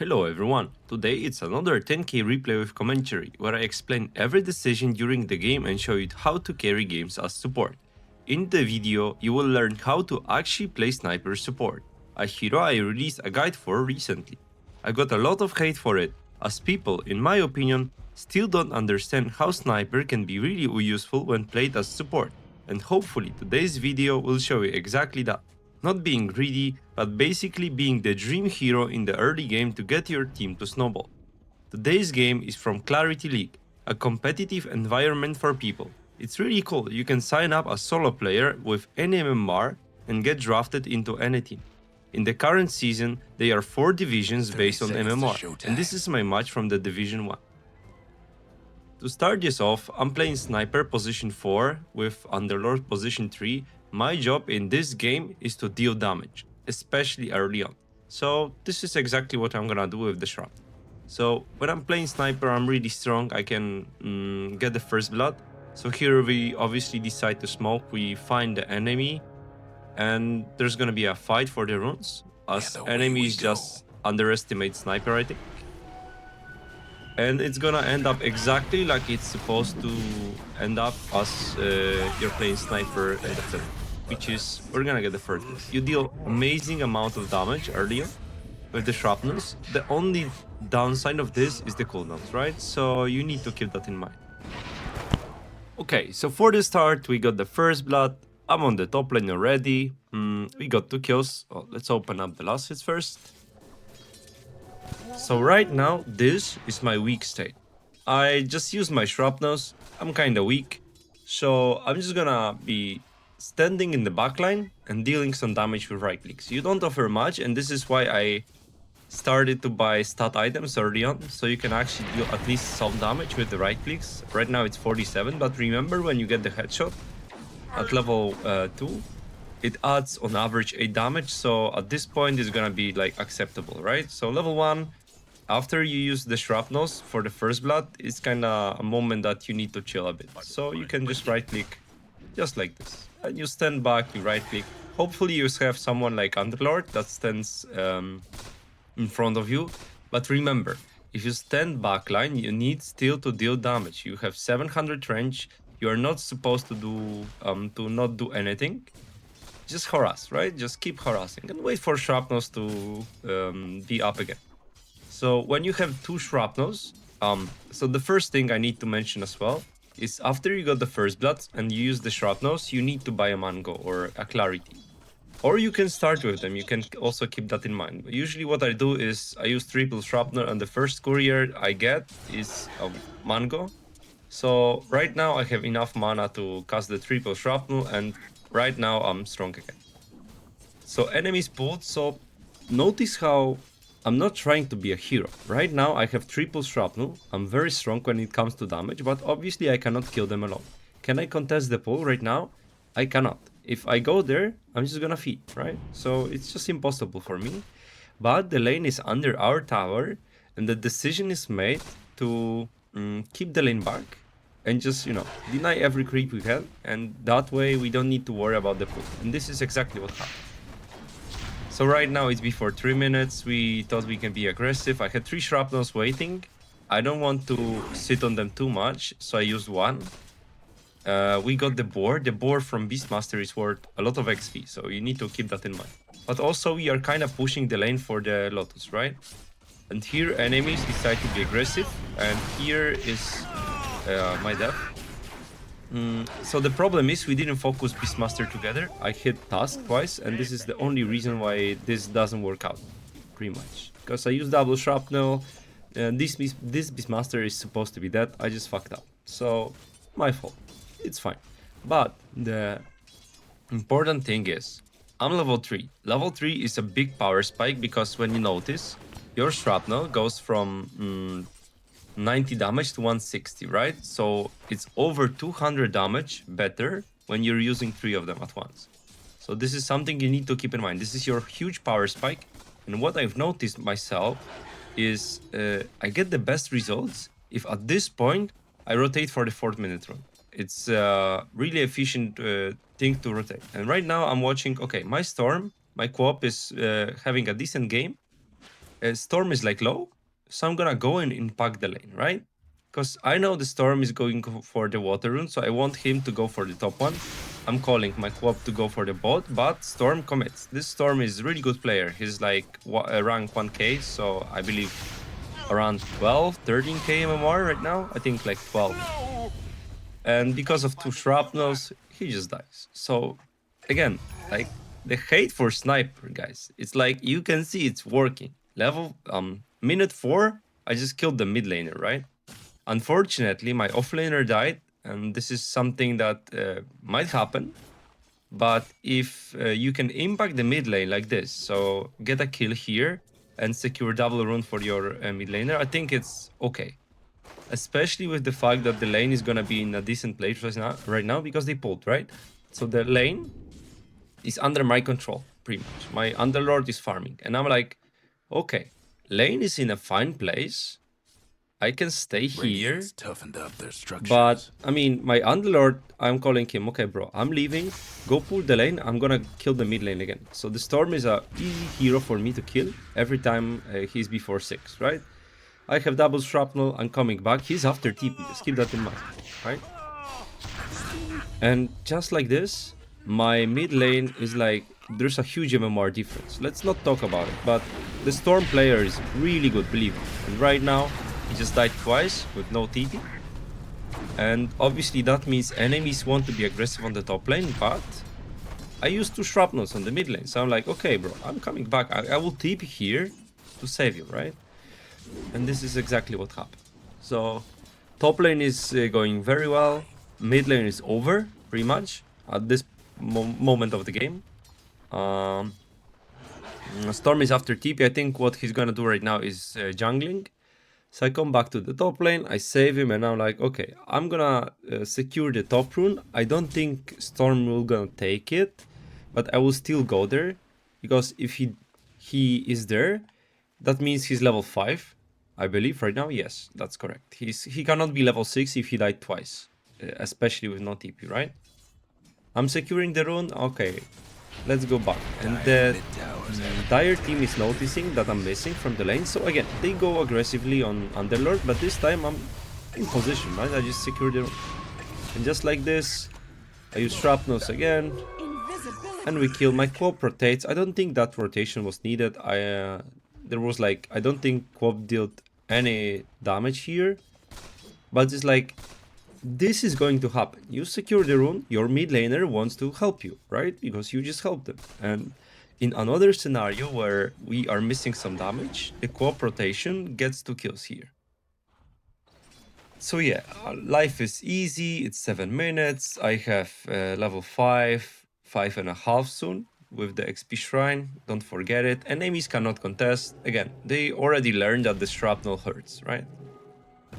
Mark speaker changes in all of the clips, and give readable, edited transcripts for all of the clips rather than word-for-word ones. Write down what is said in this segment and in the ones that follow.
Speaker 1: Hello everyone, today it's another 10k replay with commentary, where I explain every decision during the game and show you how to carry games as support. In the video, you will learn how to actually play sniper support, a hero I released a guide for recently. I got a lot of hate for it, as people, in my opinion, still don't understand how sniper can be really useful when played as support, and hopefully today's video will show you exactly that. Not being greedy, but basically being the dream hero in the early game to get your team to snowball. Today's game is from Clarity League, a competitive environment for people. It's really cool, you can sign up as solo player with any MMR and get drafted into any team. In the current season, there are 4 divisions based on MMR, and this is my match from the Division 1. To start this off, I'm playing Sniper position 4 with Underlord position 3. My job in this game is to deal damage, especially early on. So this is exactly what I'm gonna do with the Shrub. So when I'm playing Sniper, I'm really strong, I can get the first blood. So here we obviously decide to smoke, we find the enemy, and there's gonna be a fight for the runes, as enemies just underestimate Sniper, I think. And it's gonna end up exactly like it's supposed to end up as you're playing Sniper and that's it. Which is, we're gonna get the first. You deal amazing amount of damage earlier with the shrapnels. The only downside of this is the cooldowns, right? So you need to keep that in mind. Okay, so for the start, we got the first blood. I'm on the top lane already. We got 2 kills. Oh, let's open up the last hits first. So right now, this is my weak state. I just used my shrapnels, I'm kinda weak, so I'm just gonna be standing in the backline and dealing some damage with right clicks. You don't offer much, and this is why I started to buy stat items early on, so you can actually deal at least some damage with the right clicks. Right now it's 47, but remember when you get the headshot at level 2, it adds on average 8 damage, so at this point it's gonna be like acceptable, right? So level 1, after you use the shrapnels for the first blood, it's kinda a moment that you need to chill a bit. So you can just right click, just like this. And you stand back, you right click. Hopefully you have someone like Underlord that stands in front of you. But remember, if you stand backline, you need still to deal damage. You have 700 range, you are not supposed to do to not do anything. Just harass, right? Just keep harassing and wait for shrapnels to be up again. So when you have 2 shrapnels, so the first thing I need to mention as well is after you got the first blood and you use the shrapnels, you need to buy a mango or a clarity. Or you can start with them, you can also keep that in mind. Usually what I do is I use triple shrapnel and the first courier I get is a mango. So right now I have enough mana to cast the triple shrapnel and right now I'm strong again. So enemies pulled, so notice how I'm not trying to be a hero. Right now I have triple shrapnel, I'm very strong when it comes to damage, but obviously I cannot kill them alone. Can I contest the pull right now? I cannot. If I go there, I'm just gonna feed, right? So it's just impossible for me. But the lane is under our tower, and the decision is made to keep the lane back and just, deny every creep we have, and that way we don't need to worry about the pull. And this is exactly what happened. So right now it's before 3 minutes, we thought we can be aggressive. I had 3 shrapnels waiting. I don't want to sit on them too much, so I used 1. We got the boar from Beastmaster is worth a lot of XP, so you need to keep that in mind. But also we are kind of pushing the lane for the Lotus, right? And here enemies decide to be aggressive, and here is my death. So the problem is we didn't focus Beastmaster together. I hit task twice, and this is the only reason why this doesn't work out, pretty much. Because I used double shrapnel, this Beastmaster is supposed to be dead, I just fucked up. So, my fault, it's fine. But the important thing is, I'm level 3. Level 3 is a big power spike because when you notice, your shrapnel goes from 90 damage to 160, right? So it's over 200 damage better when you're using 3 of them at once. So this is something you need to keep in mind. This is your huge power spike. And what I've noticed myself is I get the best results if at this point I rotate for the 4th minute run. It's a really efficient thing to rotate. And right now I'm watching, okay, my Storm, my co-op is having a decent game. Storm is like low, so I'm gonna go and impact the lane, right? Because I know the Storm is going for the water rune, so I want him to go for the top one. I'm calling my co-op to go for the bot, but Storm commits. This Storm is really good player. He's like rank 1k, so I believe around 12, 13k MMR right now. I think like 12. And because of 2 shrapnels, he just dies. So again, like the hate for sniper, guys, it's like you can see it's working. Level minute 4, I just killed the mid laner, right? Unfortunately, my offlaner died, and this is something that might happen. But if you can impact the mid lane like this, so get a kill here and secure double rune for your mid laner, I think it's okay. Especially with the fact that the lane is gonna be in a decent place right now because they pulled, right? So the lane is under my control, pretty much. My underlord is farming, and I'm like, okay, lane is in a fine place. I can stay here,
Speaker 2: toughened up their structures.
Speaker 1: but I mean, my underlord, I'm calling him, okay, bro, I'm leaving, go pull the lane, I'm gonna kill the mid lane again. So the Storm is a easy hero for me to kill every time he's before 6, right? I have double shrapnel, I'm coming back, he's after TP, just keep that in mind, right? And just like this, my mid lane is like, there's a huge MMR difference. Let's not talk about it, but the Storm player is really good, believe me. And right now, he just died twice with no TP. And obviously that means enemies want to be aggressive on the top lane, but I used 2 shrapnels on the mid lane. So I'm like, okay, bro, I'm coming back. I will TP here to save you, right? And this is exactly what happened. So top lane is going very well. Mid lane is over, pretty much, at this moment of the game. Storm is after TP. I think what he's gonna do right now is jungling. So I come back to the top lane, I save him, and I'm like, okay, I'm gonna secure the top rune. I don't think Storm will gonna take it, but I will still go there, because if he is there, that means he's level 5, I believe right now. Yes, that's correct. He cannot be level 6 if he died twice, especially with no TP, right? I'm securing the rune. Okay, let's go back. And the Dire team is noticing that I'm missing from the lane. So again, they go aggressively on Underlord, but this time I'm in position, right? I just secured the rune. And just like this, I use shrapnels again. And we kill. My co-op rotates. I don't think that rotation was needed. There was like, I don't think co-op dealt any damage here. But it's like, this is going to happen. You secure the rune, your mid laner wants to help you, right? Because you just helped them. And in another scenario where we are missing some damage, the co-op rotation gets 2 kills here. So yeah, life is easy. It's 7 minutes. I have level 5, 5.5 soon with the XP shrine. Don't forget it. Enemies cannot contest. Again, they already learned that the shrapnel hurts, right?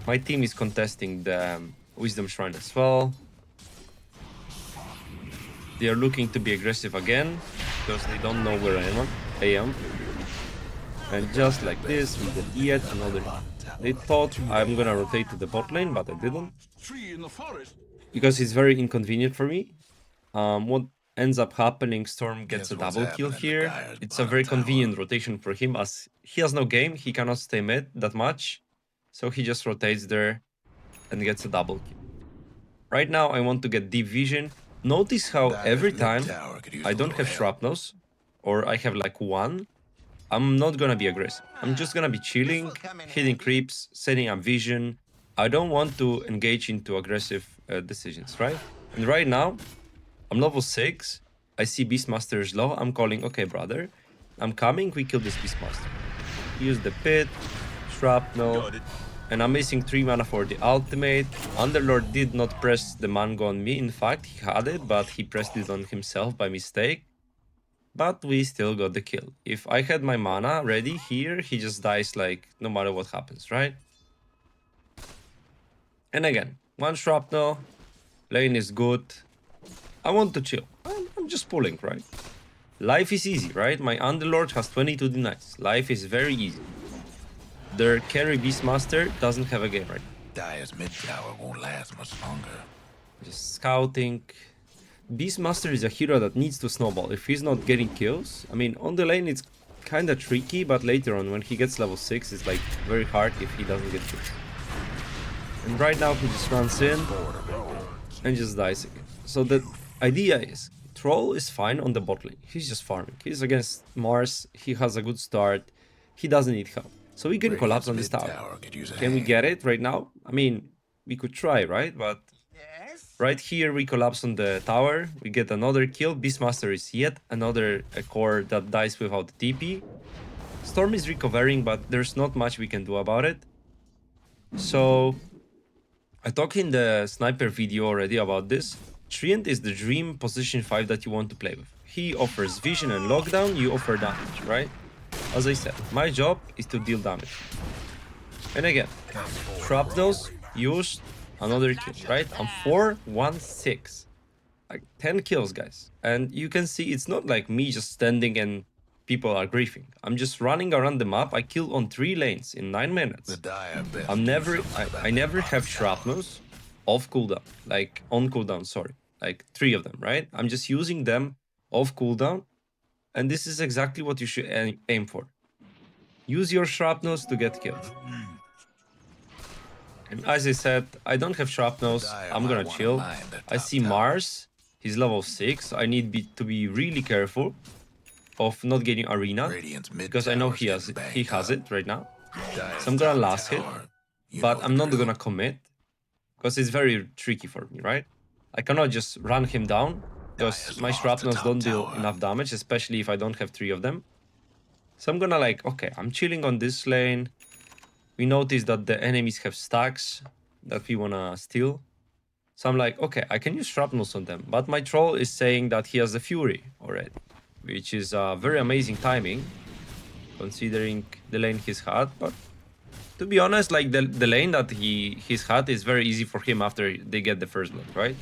Speaker 1: My team is contesting the Wisdom Shrine as well. They are looking to be aggressive again because they don't know where I am. And just like this, we get yet another. They thought I'm gonna rotate to the bot lane, but I didn't, because it's very inconvenient for me. What ends up happening, Storm gets a double kill here. It's a very convenient rotation for him, as he has no game, he cannot stay mid that much, so he just rotates there and gets a double kill. Right now, I want to get deep vision. Notice how every time I don't have shrapnels, or I have like 1, I'm not gonna be aggressive. I'm just gonna be chilling, hitting creeps, setting up vision. I don't want to engage into aggressive decisions, right? And right now, I'm level 6. I see Beastmaster is low. I'm calling, okay, brother, I'm coming. We kill this Beastmaster. Use the pit, shrapnel. And I'm missing 3 mana for the ultimate. Underlord did not press the mango on me. In fact, he had it, but he pressed it on himself by mistake. But we still got the kill. If I had my mana ready here, he just dies like no matter what happens, right? And again, 1 shrapnel. Lane is good. I want to chill. I'm just pulling, right? Life is easy, right? My Underlord has 22 denies. Life is very easy. Their carry Beastmaster doesn't have a game right now.
Speaker 2: Dire's mid tower won't last much longer.
Speaker 1: Just scouting. Beastmaster is a hero that needs to snowball. If he's not getting kills, I mean, on the lane it's kind of tricky, but later on when he gets level 6, it's like very hard if he doesn't get kills. And right now he just runs in and just dies again. So the idea is, Troll is fine on the bot lane. He's just farming. He's against Mars. He has a good start. He doesn't need help. So we can collapse on this tower. Can we get it right now? I mean, we could try, right? But right here we collapse on the tower. We get another kill. Beastmaster is yet another core that dies without TP. Storm is recovering, but there's not much we can do about it. So I talked in the sniper video already about this. Treant is the dream position 5 that you want to play with. He offers vision and lockdown, you offer damage, right? As I said, my job is to deal damage. And again, shrapnels used, another kill, right? I'm 4-1-6. Like 10 kills, guys. And you can see it's not like me just standing and people are griefing. I'm just running around the map. I killed on 3 lanes in 9 minutes. I never have shrapnels off cooldown, like on cooldown, sorry. Like 3 of them, right? I'm just using them off cooldown. And this is exactly what you should aim for. Use your shrapnels to get killed. And as I said, I don't have shrapnels. I'm gonna chill. I see Mars. He's level 6. I need to be really careful of not getting arena, because I know he has it right now. So I'm gonna last hit, but I'm not gonna commit, because it's very tricky for me, right? I cannot just run him down, because my shrapnels don't deal enough damage, especially if I don't have 3 of them. So I'm gonna like, okay, I'm chilling on this lane. We notice that the enemies have stacks that we wanna steal. So I'm like, okay, I can use shrapnels on them, but my troll is saying that he has a fury already, which is very amazing timing, considering the lane he's had. But to be honest, like the lane that he's had is very easy for him after they get the first blood, right?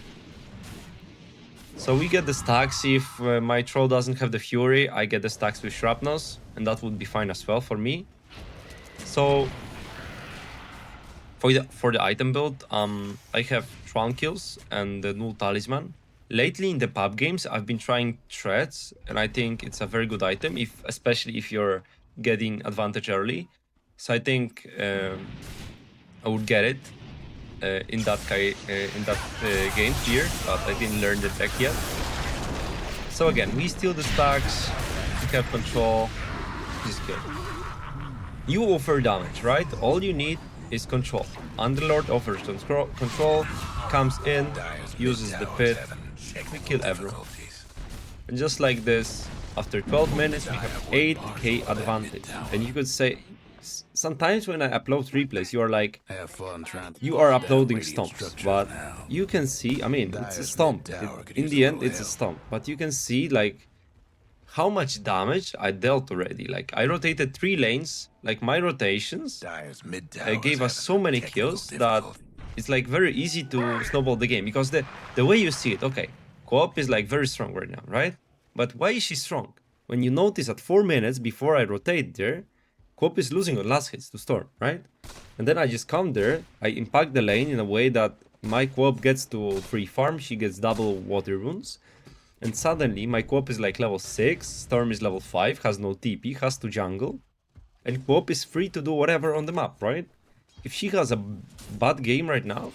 Speaker 1: So we get the stacks. If my troll doesn't have the fury, I get the stacks with shrapnels, and that would be fine as well for me. So for the item build, I have Tron kills and the null talisman. Lately in the pub games, I've been trying threads, and I think it's a very good item, especially if you're getting advantage early. So I think I would get it in that game here, but I didn't learn the tech yet. So again, we steal the stacks, we have control, just kill. You offer damage, right? All you need is control. Underlord offers control, comes in, uses the pit, we kill everyone. And just like this, after 12 minutes, we have 8k advantage. And you could say, sometimes when I upload replays, you are like, you are uploading stomps. But you can see, I mean, it's a stomp. In the end, it's a stomp. But you can see, like, how much damage I dealt already. Like, I rotated 3 lanes. Like, my rotations gave us so many kills that it's like very easy to snowball the game, because the way you see it, okay, co-op is like very strong right now, right? But why is she strong? When you notice at 4 minutes before I rotate there, co-op is losing on last hits to Storm, right? And then I just come there, I impact the lane in a way that my co-op gets to free farm, she gets double water runes, and suddenly my co-op is like level 6, Storm is level 5, has no TP, has to jungle, and co-op is free to do whatever on the map, right? If she has a bad game right now,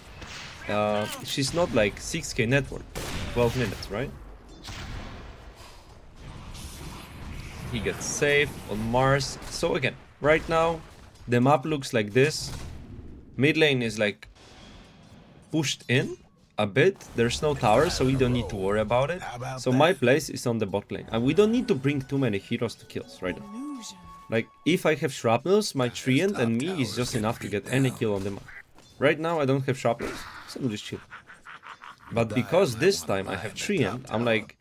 Speaker 1: she's not like 6k network, 12 minutes, right? He gets safe on Mars. So again, right now, the map looks like this. Mid lane is like pushed in a bit. There's no tower, so we don't need to worry about it. So my place is on the bot lane. And we don't need to bring too many heroes to kills right now. Like, if I have shrapnels, my treant and me is just enough to get any kill on the map. Right now, I don't have shrapnels, so I'm just chill. But because this time I have treant, I'm like,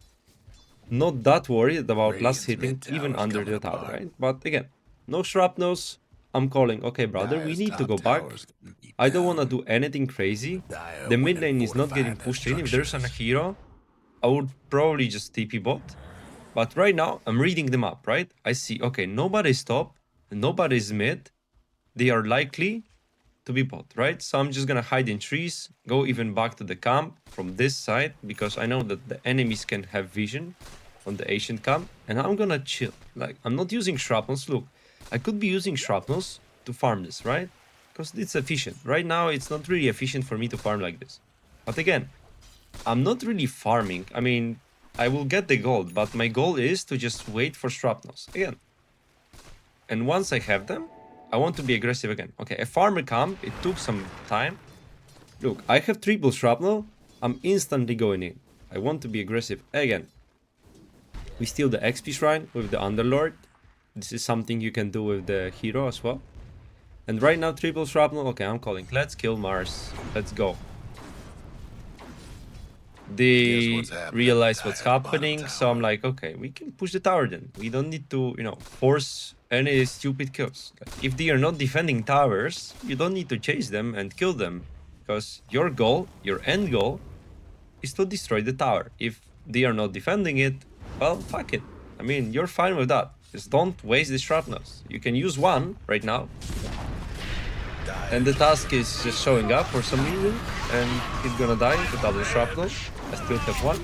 Speaker 1: not that worried about last hitting even under the tower, right? But again, no shrapnels. I'm calling, okay, brother, we need to go back. I don't want to do anything crazy. The mid lane is not getting pushed in. If there's a hero, I would probably just TP bot. But right now, I'm reading the map, right? I see, okay, nobody's top, nobody's mid. They are likely to be bot, right? So I'm just gonna hide in trees, go even back to the camp from this side, because I know that the enemies can have vision. on the ancient camp, and I'm gonna chill. Like, I'm not using shrapnels. Look, I could be using shrapnels to farm this, right? Because it's efficient. Right now, it's not really efficient for me to farm like this. But again, I'm not really farming. I mean, I will get the gold, but my goal is to just wait for shrapnels again. And once I have them, I want to be aggressive again. Okay, a farmer camp, it took some time. Look, I have triple shrapnel. I'm instantly going in. I want to be aggressive again. We steal the XP shrine with the Underlord. This is something you can do with the hero as well. And right now, triple shrapnel. Okay, I'm calling. Let's kill Mars. Let's go. They realize what's happening, so I'm like, okay, we can push the tower then. We don't need to, you know, force any stupid kills. Like, if they are not defending towers, you don't need to chase them and kill them. Because your goal, your end goal, is to destroy the tower. If they are not defending it, well, fuck it. I mean, you're fine with that. Just don't waste the shrapnels. You can use one right now. And the task is just showing up for some reason. And he's gonna die with double shrapnel. I still have one.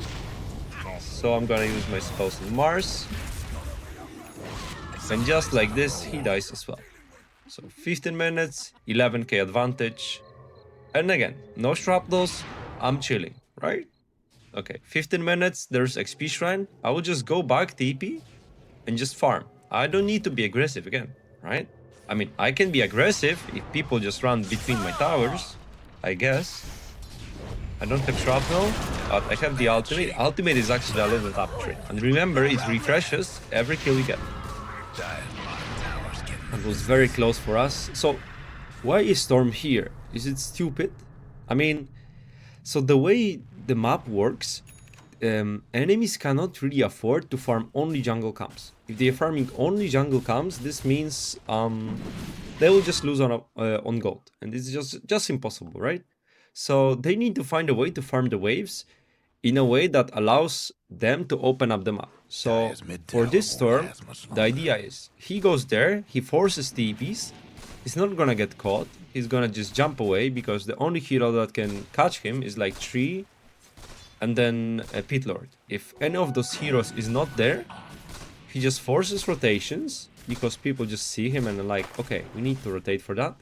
Speaker 1: So I'm gonna use my spells on Mars. And just like this, he dies as well. So 15 minutes, 11k advantage. And again, no shrapnels, I'm chilling, right? Okay, 15 minutes, there's XP shrine. I will just go back TP and just farm. I don't need to be aggressive again, right? I mean, I can be aggressive if people just run between my towers, I guess. I don't have shrapnel, but I have the ultimate. Ultimate is actually a level up tree. And remember, it refreshes every kill we get. It was very close for us. So, why is Storm here? Is it stupid? I mean, so the way the map works, enemies cannot really afford to farm only jungle camps. If they are farming only jungle camps, this means they will just lose on gold, and it's just impossible, right? So they need to find a way to farm the waves in a way that allows them to open up the map. So for this storm, the idea is he goes there, he forces TPs, he's not gonna get caught, he's gonna just jump away because the only hero that can catch him is like Tree and then a Pit Lord. If any of those heroes is not there, he just forces rotations because people just see him and are like, okay, we need to rotate for that.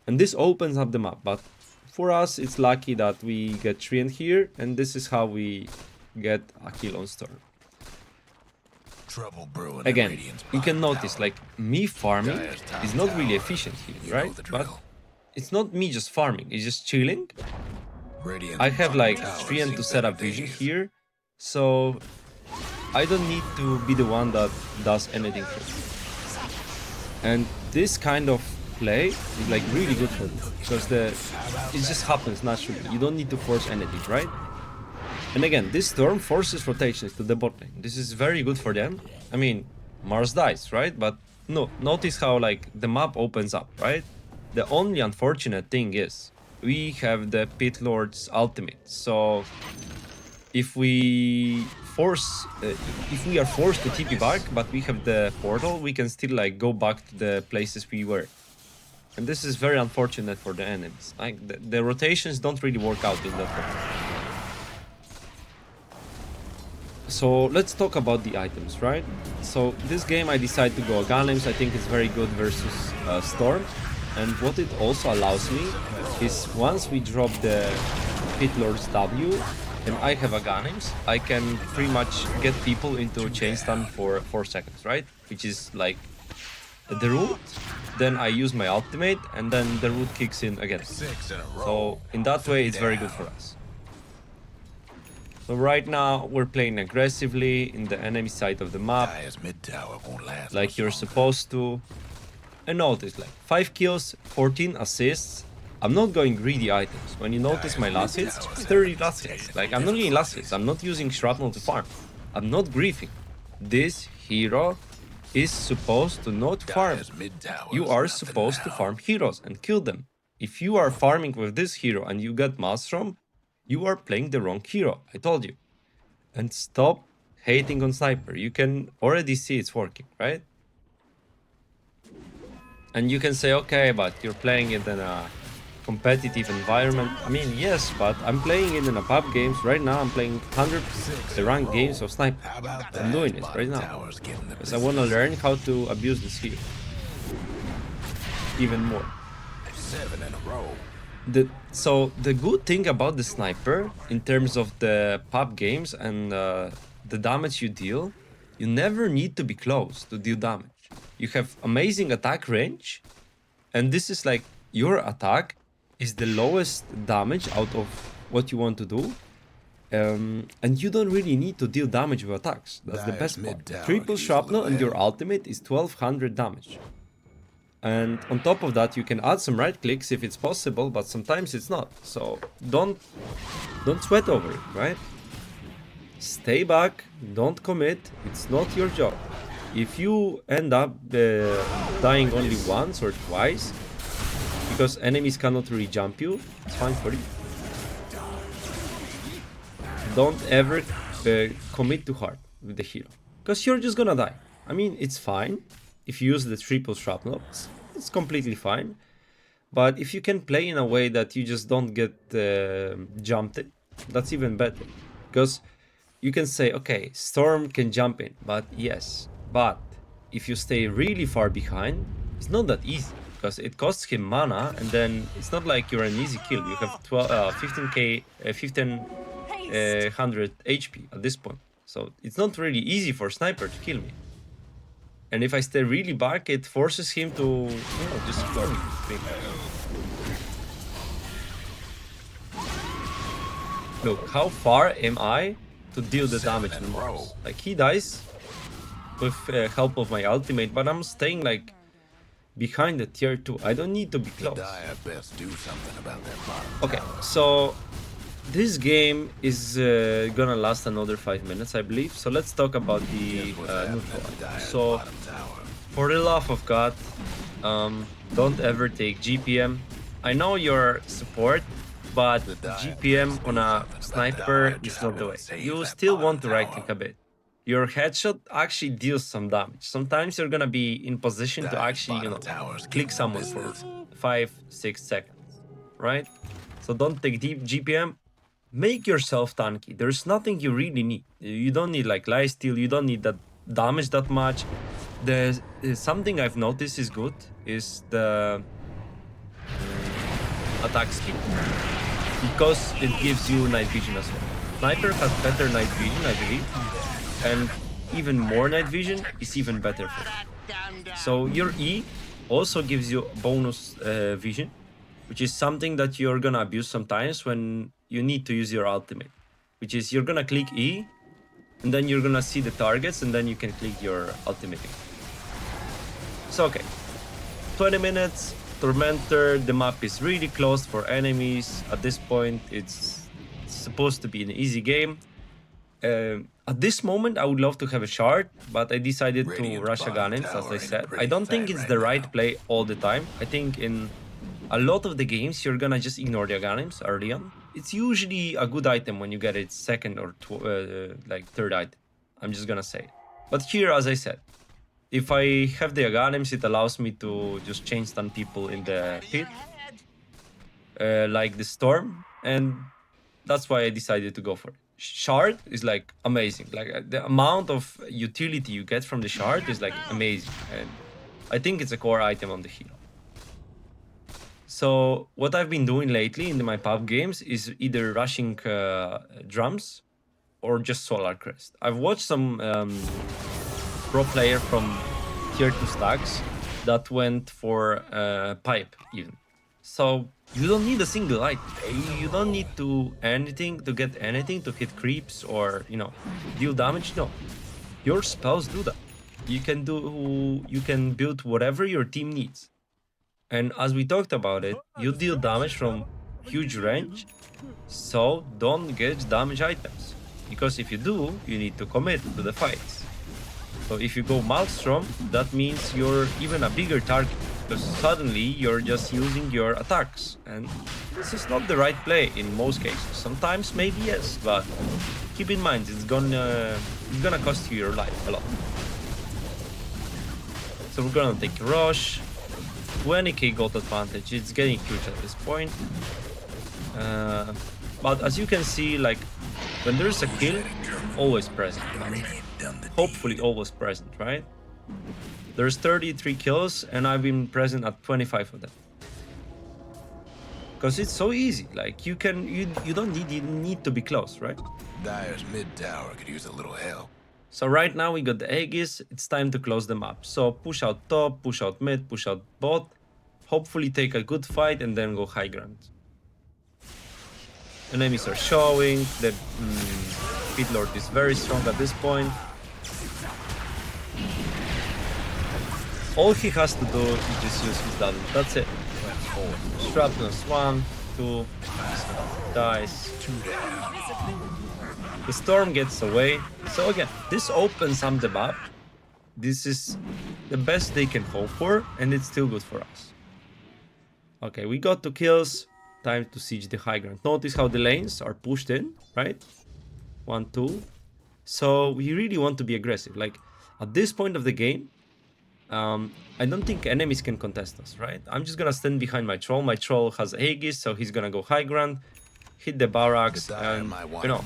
Speaker 1: And this opens up the map, but for us, it's lucky that we get Treant here, and this is how we get a kill on Storm. Again, you can notice, like, me farming is not really efficient here, right? But it's not me just farming, it's just chilling. I have, like, Treant to set up vision here, so I don't need to be the one that does anything for me. And this kind of play is like really good for me because it just happens naturally. You don't need to force anything, right? And again, this storm forces rotations to the bot lane. This is very good for them. I mean, Mars dies, right? But no, notice how like the map opens up, right? The only unfortunate thing is we have the Pit Lord's ultimate. So if we are forced to TP back, but we have the portal, we can still like go back to the places we were. And this is very unfortunate for the enemies. Like the rotations don't really work out in that way. So let's talk about the items, right? So this game I decided to go Galems. I think it's very good versus Storm. And what it also allows me is once we drop the Pit Lord's W and I have a Galems, I can pretty much get people into chain stun for 4 seconds, right? Which is like the root, then I use my ultimate, and then the root kicks in again. So in that way, it's very good for us. So right now, we're playing aggressively in the enemy side of the map, like you're supposed to. And notice, like 5 kills, 14 assists. I'm not going greedy items. When you notice my last hits, 30 last hits. Like I'm not getting last hits. I'm not using shrapnel to farm. I'm not griefing. This hero is supposed to not farm. You are supposed to farm heroes and kill them. If you are farming with this hero and you get Maelstrom, you are playing the wrong hero, I told you. And stop hating on Sniper. You can already see it's working, right? And you can say, okay, but you're playing it in a competitive environment. I mean, yes, but I'm playing it in a pub games right now. I'm playing 100 ranked games of sniper.
Speaker 2: How about that?
Speaker 1: I'm doing it right
Speaker 2: Bottom
Speaker 1: now
Speaker 2: tower's getting the
Speaker 1: because I want to learn how to abuse this skill even more.
Speaker 2: 7 in a row.
Speaker 1: So the good thing about the sniper in terms of the pub games and the damage you deal, you never need to be close to deal damage. You have amazing attack range, and this is like your attack is the lowest damage out of what you want to do. And you don't really need to deal damage with attacks. That's the
Speaker 2: Dyer's
Speaker 1: best part.
Speaker 2: mid-tower
Speaker 1: Triple
Speaker 2: keeps
Speaker 1: shrapnel and your
Speaker 2: ahead.
Speaker 1: ultimate is 1200 damage. And on top of that, you can add some right clicks if it's possible, but sometimes it's not. So don't sweat over it, right? Stay back, don't commit. It's not your job. If you end up dying only once or twice because enemies cannot really jump you, it's fine for you. Don't ever commit too hard with the hero, because you're just gonna die. I mean, it's fine if you use the triple shrapnel, it's completely fine. But if you can play in a way that you just don't get jumped in, that's even better. Because you can say, okay, Storm can jump in, but yes, but if you stay really far behind, it's not that easy, because it costs him mana, and then it's not like you're an easy kill. You have 1500 HP at this point, so it's not really easy for Sniper to kill me. And if I stay really back, it forces him to, you know, just explore me. Look, how far am I to deal the damage in Mars? Like, he dies with help of my ultimate, but I'm staying like behind the tier 2. I don't need to be close.
Speaker 2: Dyer best do something about that bottom
Speaker 1: Okay,
Speaker 2: tower.
Speaker 1: so this game is gonna last another 5 minutes, I believe. So let's talk about the
Speaker 2: What's happening
Speaker 1: neutral.
Speaker 2: to Dyer's
Speaker 1: So
Speaker 2: bottom tower?
Speaker 1: for the love of God, don't ever take GPM. I know your support, but GPM on a sniper is not the way. You still want to right click a bit. Your headshot actually deals some damage. Sometimes you're gonna be in position to actually, you know, click someone for 5-6 seconds, right? So don't take deep GPM. Make yourself tanky. There's nothing you really need. You don't need like lifesteal. You don't need that damage that much. There's something I've noticed is good is the attack speed, because it gives you night vision as well. Sniper has better night vision, I believe, and even more night vision is even better for it. So your E also gives you bonus vision, which is something that you're gonna abuse sometimes when you need to use your ultimate, which is you're gonna click E, and then you're gonna see the targets, and then you can click your ultimate. So okay, 20 minutes, Tormentor, the map is really closed for enemies. At this point, it's supposed to be an easy game. At this moment, I would love to have a shard, but I decided to
Speaker 2: Radiant's
Speaker 1: rush
Speaker 2: bottom
Speaker 1: Aghanim's, as
Speaker 2: tower
Speaker 1: I
Speaker 2: in a
Speaker 1: said. I
Speaker 2: pretty
Speaker 1: don't think
Speaker 2: fight
Speaker 1: it's
Speaker 2: right
Speaker 1: the right
Speaker 2: now.
Speaker 1: play all the time. I think in a lot of the games, you're gonna just ignore the Aghanims early on. It's usually a good item when you get it second or like third item. I'm just gonna say it. But here, as I said, if I have the Aghanims, it allows me to just chain stun people in the pit, like the Storm, and that's why I decided to go for it. Shard is like amazing. Like the amount of utility you get from the shard is like amazing, and I think it's a core item on the hero. So what I've been doing lately in my pub games is either rushing drums or just Solar Crest. I've watched some pro player from tier 2 stacks that went for pipe even. So you don't need a single item. You don't need to anything to get anything to hit creeps or, you know, deal damage. No, your spells do that. You can build whatever your team needs. And as we talked about it, you deal damage from huge range, so don't get damage items. Because if you do, you need to commit to the fights. So if you go Maelstrom, that means you're even a bigger target, because suddenly you're just using your attacks. And this is not the right play in most cases. Sometimes maybe yes, but keep in mind it's gonna cost you your life a lot. So we're gonna take Rush. 20k gold advantage. It's getting huge at this point. But as you can see, like, when there's a kill, always present. Hopefully always present, right? There's 33 kills and I've been present at 25 of them. Because it's so easy, like you don't need to be close, right?
Speaker 2: Dyer's mid tower could use a little help.
Speaker 1: So right now we got the Aegis, it's time to close them up. So push out top, push out mid, push out bot, hopefully take a good fight and then go high ground. Enemies are showing, the Pit Lord is very strong at this point. All he has to do is just use his W, that's it. Shrapnels 1, 2, dies. The storm gets away. So again, this opens up the map. This is the best they can hope for, and it's still good for us. Okay, we got 2 kills. Time to siege the high ground. Notice how the lanes are pushed in, right? 1, 2. So we really want to be aggressive. Like at this point of the game, I don't think enemies can contest us, right? I'm just gonna stand behind my troll. My troll has Aegis, so he's gonna go high ground, hit the barracks, and you know,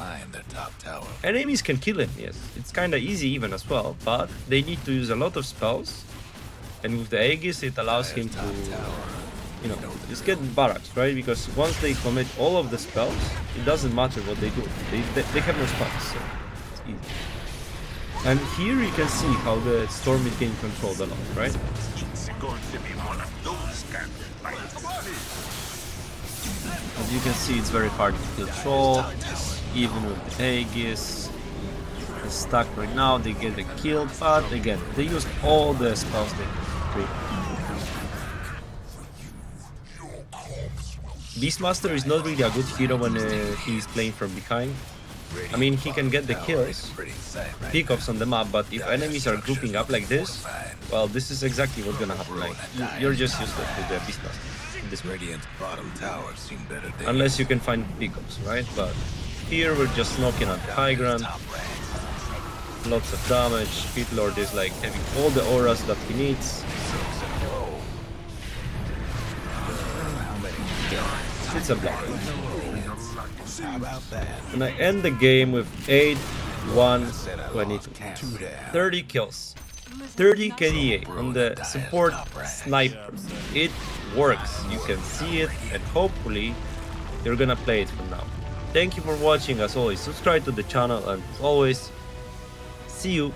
Speaker 1: enemies can kill him. Yes, it's kind of easy even as well, but they need to use a lot of spells, and with the Aegis, it allows him to, you know, just get barracks, right? Because once they commit all of the spells, it doesn't matter what they do. They have no spells, so it's easy. And here you can see how the storm is getting controlled a lot, right? As you can see, it's very hard to kill troll, even with the Aegis. They're stuck right now, they get the kill, but again, they used all the spells they could. Beastmaster is not really a good hero when he's playing from behind. I mean, he can get the kills, pickoffs on the map, but if enemies are grouping up like this, well, this is exactly what's gonna happen. Like, you're just useless with the Beastmaster. This
Speaker 2: Radiant's bottom tower seen better days.
Speaker 1: unless you can find pickups, right? But here we're just knocking on the high ground, lots of damage. Pit Lord is like having all the auras that he needs. It's a block.
Speaker 2: How about that?
Speaker 1: And I end the game with 8-1-22. 30 kills. 30 KDA on the support sniper. It works. You can see it, and hopefully you're gonna play it from now. Thank you for watching. As always, subscribe to the channel, and as always, see you